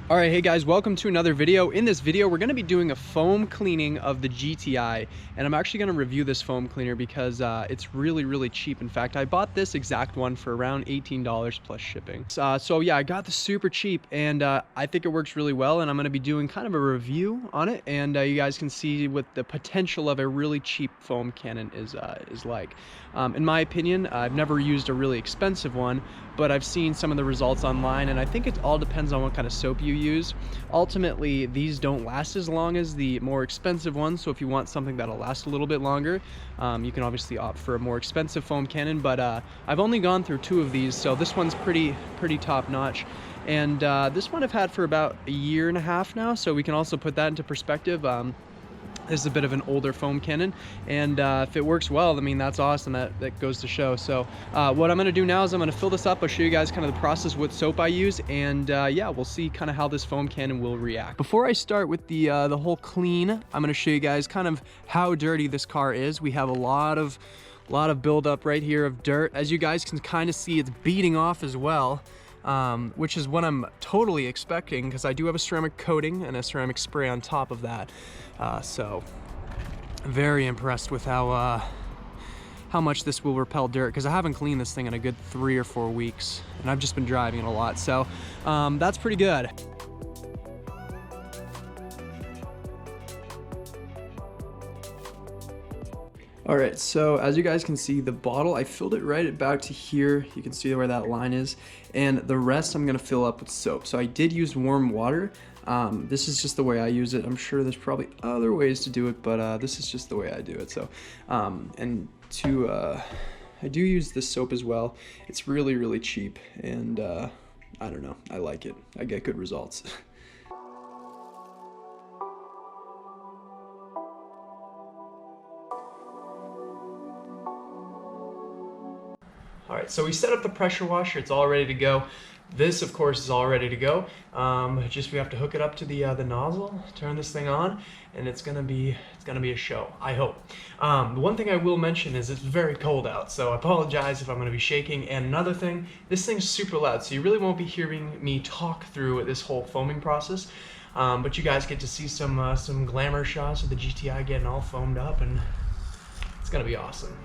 All right, hey guys, welcome to another video. In this video, we're gonna be doing a foam cleaning of the GTI, and I'm actually gonna review this foam cleaner because it's really cheap. In fact, I bought this exact one for around $18 plus shipping. So yeah, I got this super cheap, and I think it works really well, and I'm gonna be doing kind of a review on it, and you guys can see what the potential of a really cheap foam cannon is like. In my opinion, I've never used a really expensive one, but I've seen some of the results online, and I think it all depends on what kind of soap you use. Ultimately, these don't last as long as the more expensive ones, so if you want something that'll last a little bit longer, you can obviously opt for a more expensive foam cannon. But I've only gone through 2 of these, so this one's pretty top notch. And this one I've had for about a year and a half now, so we can also put that into perspective. This is a bit of an older foam cannon, and if it works well, I mean, that's awesome. That goes to show. So what I'm going to do now is I'm going to fill this up. I'll show you guys kind of the process with soap I use, and yeah, we'll see kind of how this foam cannon will react. Before I start with the whole clean, I'm going to show you guys kind of how dirty this car is. We have a lot of buildup right here of dirt. As you guys can kind of see, it's beating off as well. Which is what I'm totally expecting, because I do have a ceramic coating and a ceramic spray on top of that. So very impressed with how much this will repel dirt, because I haven't cleaned this thing in a good 3 or 4 weeks, and I've just been driving it a lot. So that's pretty good. All right, so as you guys can see, the bottle, I filled it right about to here. You can see where that line is, and the rest I'm gonna fill up with soap. So I did use warm water. This is just the way I use it. I'm sure there's probably other ways to do it, but this is just the way I do it. So, I do use this soap as well. It's really cheap, and I don't know, I like it. I get good results. All right, so we set up the pressure washer. It's all ready to go. This, of course, is all ready to go. Just we have to hook it up to the nozzle, turn this thing on, and it's gonna be a show, I hope. The one thing I will mention is it's very cold out, so I apologize if I'm gonna be shaking. And another thing, this thing's super loud, so you really won't be hearing me talk through this whole foaming process. But you guys get to see some glamour shots of the GTI getting all foamed up, and it's gonna be awesome.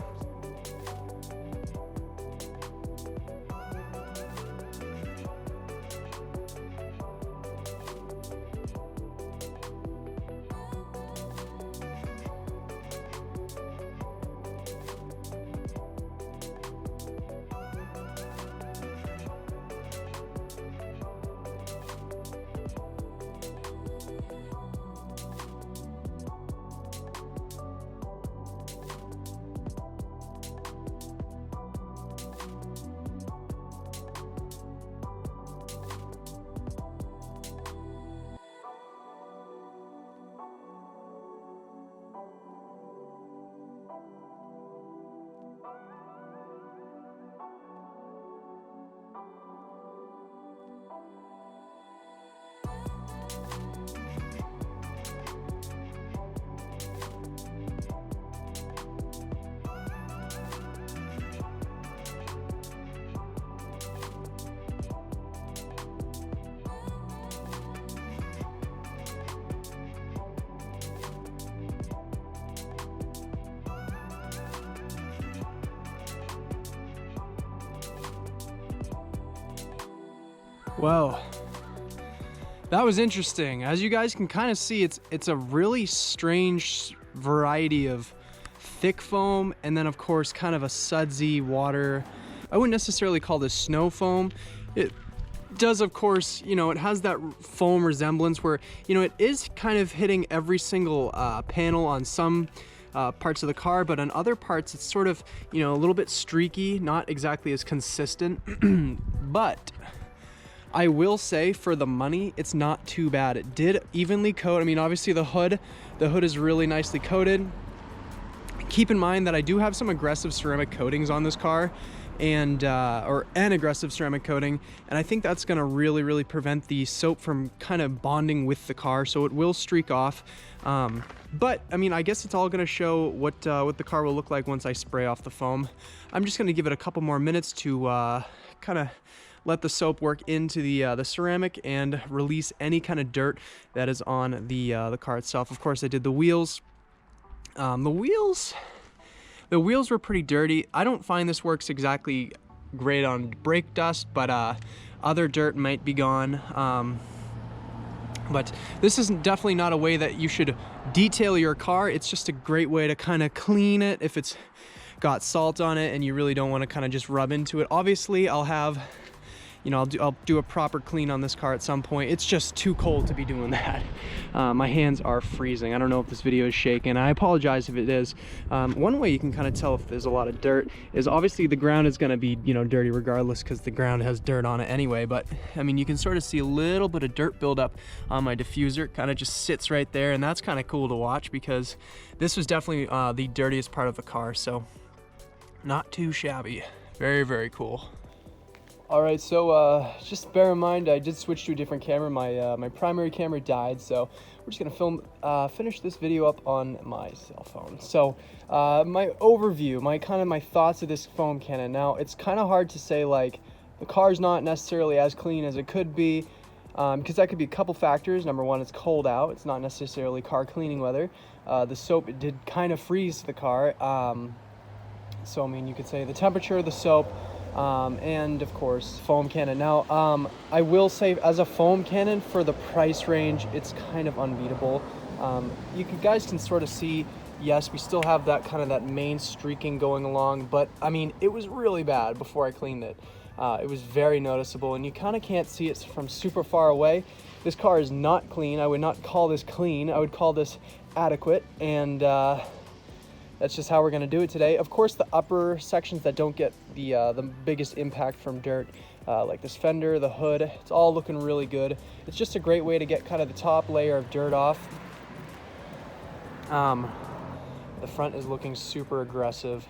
Whoa, that was interesting. As you guys can kind of see, it's a really strange variety of thick foam, and then of course kind of a sudsy water. I wouldn't necessarily call this snow foam. It does, of course, you know, it has that foam resemblance where, you know, it is kind of hitting every single panel on some parts of the car, but on other parts it's sort of, you know, a little bit streaky, not exactly as consistent. But I will say, for the money, it's not too bad. It did evenly coat. I mean, obviously the hood is really nicely coated. Keep in mind that I do have some aggressive ceramic coatings on this car, and an aggressive ceramic coating, and I think that's gonna really prevent the soap from kind of bonding with the car, so it will streak off. But I mean, I guess it's all gonna show what the car will look like once I spray off the foam. I'm just gonna give it a couple more minutes to kind of let the soap work into the ceramic and release any kind of dirt that is on the car itself. Of course, I did the wheels. The wheels were pretty dirty. I don't find this works exactly great on brake dust, but other dirt might be gone. But this is definitely not a way that you should detail your car. It's just a great way to kind of clean it if it's got salt on it and you really don't want to kind of just rub into it. Obviously, I'll have, you know, I'll do a proper clean on this car at some point. It's just too cold to be doing that. My hands are freezing. I don't know if this video is shaking. I apologize if it is. One way you can kind of tell if there's a lot of dirt is obviously the ground is going to be, you know, dirty regardless because the ground has dirt on it anyway. But I mean, you can sort of see a little bit of dirt buildup on my diffuser. It kind of just sits right there, and that's kind of cool to watch because this was definitely the dirtiest part of the car. So not too shabby. Very, very cool. All right, so just bear in mind, I did switch to a different camera. My primary camera died, so we're just gonna finish this video up on my cell phone. So my overview, my thoughts of this foam cannon. Now, it's kind of hard to say, like, the car's not necessarily as clean as it could be, because that could be a couple factors. Number one, it's cold out. It's not necessarily car cleaning weather. The soap, it did kind of freeze the car. So, I mean, you could say the temperature of the soap, and of course foam cannon. Now I will say, as a foam cannon for the price range, it's kind of unbeatable. You guys can sort of see, yes, we still have that kind of that main streaking going along, but I mean, it was really bad before I cleaned it. It was very noticeable, and you kind of can't see it from super far away. This car is not clean. I would not call this clean. I would call this adequate, and that's just how we're going to do it today. Of course, the upper sections that don't get the biggest impact from dirt, like this fender, the hood, it's all looking really good. It's just a great way to get kind of the top layer of dirt off. The front is looking super aggressive.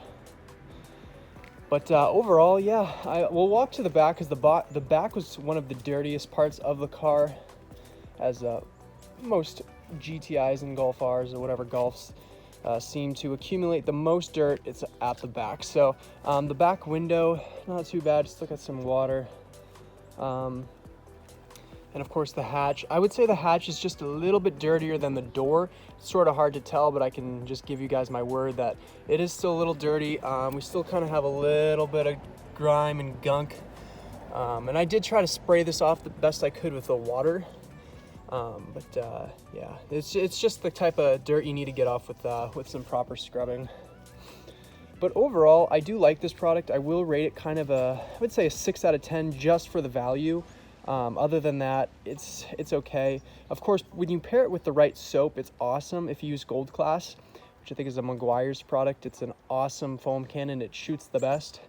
But overall, yeah, we'll walk to the back, because the back was one of the dirtiest parts of the car, as most GTIs and Golf Rs or whatever Golfs seem to accumulate the most dirt. It's at the back. So the back window, not too bad. Just look at some water. And of course the hatch. I would say the hatch is just a little bit dirtier than the door. It's sort of hard to tell, but I can just give you guys my word that it is still a little dirty. We still kind of have a little bit of grime and gunk. And I did try to spray this off the best I could with the water. Yeah, it's just the type of dirt you need to get off with some proper scrubbing. But overall, I do like this product. I will rate it kind of I would say a 6 out of 10 just for the value. Other than that, it's okay. Of course, when you pair it with the right soap, it's awesome. If you use Gold Class, which I think is a Meguiar's product, it's an awesome foam cannon. It shoots the best.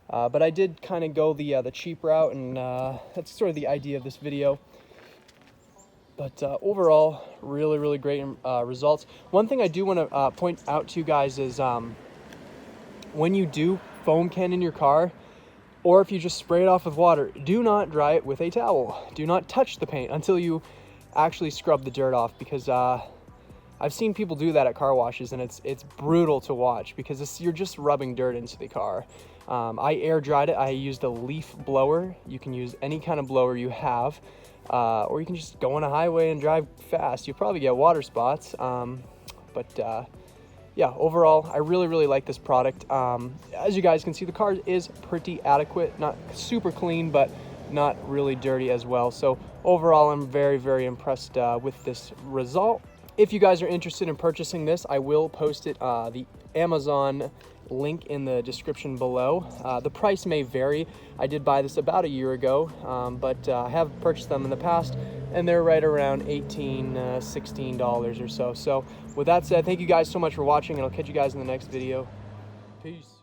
But I did kind of go the cheap route, and that's sort of the idea of this video. But overall, really, really great results. One thing I do want to point out to you guys is when you do foam cannon your car, or if you just spray it off with water, do not dry it with a towel. Do not touch the paint until you actually scrub the dirt off, because I've seen people do that at car washes, and it's brutal to watch, because you're just rubbing dirt into the car. I air dried it. I used a leaf blower. You can use any kind of blower you have. Or you can just go on a highway and drive fast. You'll probably get water spots. Yeah, overall, I really, really like this product. As you guys can see, the car is pretty adequate. Not super clean, but not really dirty as well. So overall, I'm very, very impressed with this result. If you guys are interested in purchasing this, I will post it, the Amazon link in the description below. The price may vary. I did buy this about a year ago, but I have purchased them in the past, and they're right around $18, $16 or so. So with that said, thank you guys so much for watching, and I'll catch you guys in the next video. Peace.